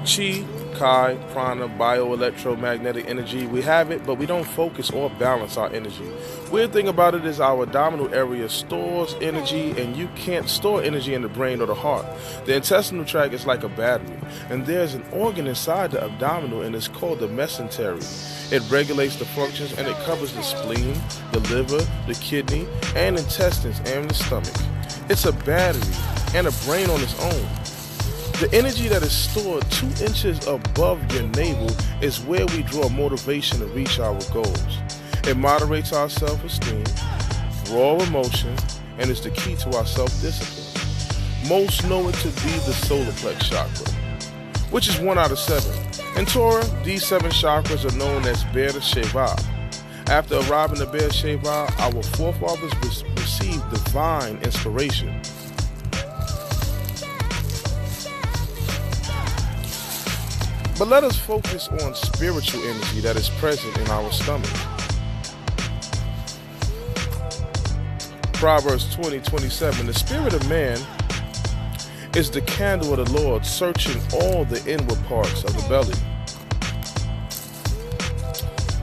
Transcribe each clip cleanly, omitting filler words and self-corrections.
Chi, Kai, Prana, bioelectromagnetic energy. We have it, but we don't focus or balance our energy. Weird thing about it is our abdominal area stores energy, and you can't store energy in the brain or the heart. The intestinal tract is like a battery, and there's an organ inside the abdominal, and it's called the mesentery. It regulates the functions, and it covers the spleen, the liver, the kidney, and intestines, and the stomach. It's a battery and a brain on its own. The energy that is stored 2 inches above your navel is where we draw motivation to reach our goals. It moderates our self-esteem, raw emotion, and is the key to our self-discipline. Most know it to be the solar plex chakra, which is 1 out of 7. In Torah, these 7 chakras are known as Be'er Sheva. After arriving at Be'er Sheva, our forefathers received divine inspiration. But let us focus on spiritual energy that is present in our stomach. Proverbs 20:27, the spirit of man is the candle of the Lord, searching all the inward parts of the belly.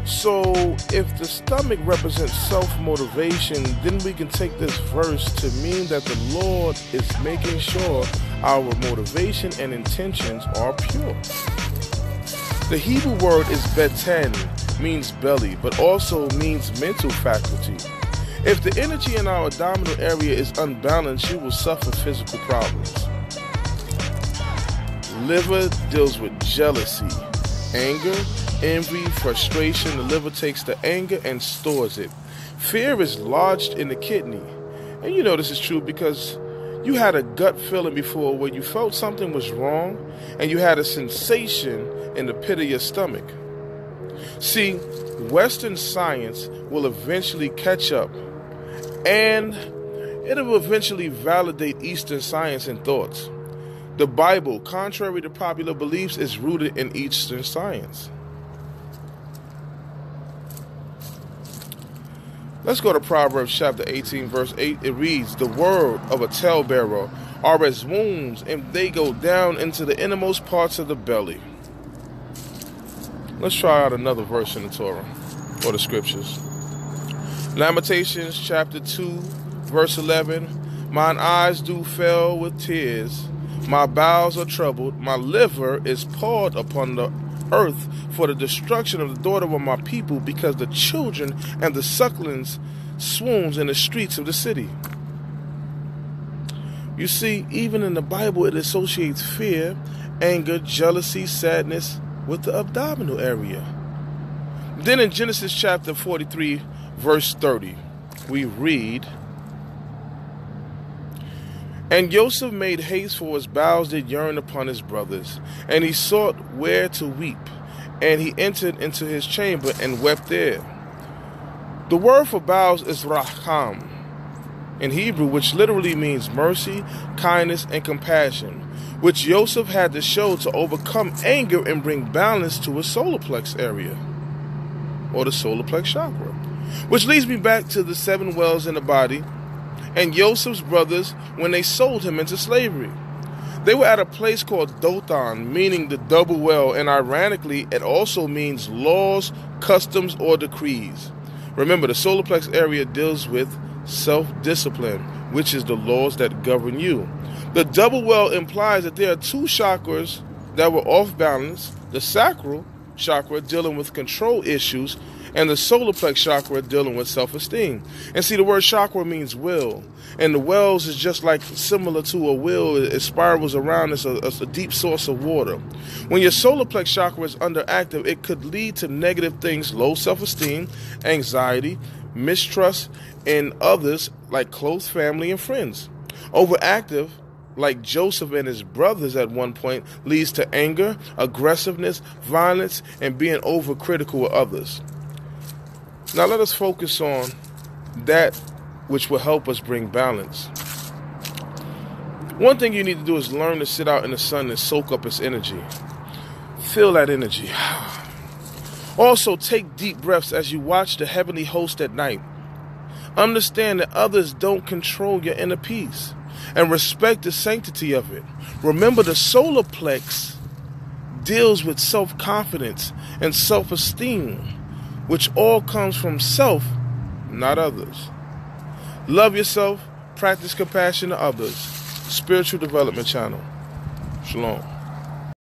So if the stomach represents self-motivation, then we can take this verse to mean that the Lord is making sure our motivation and intentions are pure. The Hebrew word is beten, means belly, but also means mental faculty. If the energy in our abdominal area is unbalanced, you will suffer physical problems. Liver deals with jealousy, anger, envy, frustration. The liver takes the anger and stores it. Fear is lodged in the kidney. And you know this is true because you had a gut feeling before where you felt something was wrong and you had a sensation in the pit of your stomach. See, Western science will eventually catch up, and it will eventually validate Eastern science and thoughts. The Bible, contrary to popular beliefs, is rooted in Eastern science. Let's go to Proverbs chapter 18, verse 8. It reads, the word of a talebearer are as wounds, and they go down into the innermost parts of the belly. Let's try out another verse in the Torah, or the scriptures. Lamentations chapter 2, verse 11. Mine eyes do fail with tears, my bowels are troubled, my liver is poured upon the earth for the destruction of the daughter of my people, because the children and the sucklings swoons in the streets of the city. You see, even in the Bible, it associates fear, anger, jealousy, sadness with the abdominal area. Then in Genesis chapter 43, verse 30, we read, and Joseph made haste, for his bowels did yearn upon his brothers, and he sought where to weep, and he entered into his chamber and wept there. The word for bowels is racham in Hebrew, which literally means mercy, kindness, and compassion, which Joseph had to show to overcome anger and bring balance to his solar plex area, or the solar plex chakra. Which leads me back to the 7 wells in the body and Joseph's brothers when they sold him into slavery. They were at a place called Dothan, meaning the double well, and ironically, it also means laws, customs, or decrees. Remember, the solar plex area deals with self-discipline, which is the laws that govern you. The double well implies that there are 2 chakras that were off balance, the sacral chakra dealing with control issues, and the solar plex chakra dealing with self-esteem. And see, the word chakra means will, and the wells is just like similar to a wheel. It spirals around as a deep source of water. When your solar plex chakra is underactive, it could lead to negative things, low self-esteem, anxiety, mistrust in others like close family and friends. Overactive, like Joseph and his brothers at one point, leads to anger, aggressiveness, violence, and being overcritical of others. Now let us focus on that which will help us bring balance. One thing you need to do is learn to sit out in the sun and soak up its energy. Feel that energy. Also, take deep breaths as you watch the heavenly host at night. Understand that others don't control your inner peace, and respect the sanctity of it. Remember, the solar plex deals with self-confidence and self-esteem, which all comes from self, not others. Love yourself, practice compassion to others. Spiritual Development Channel. Shalom.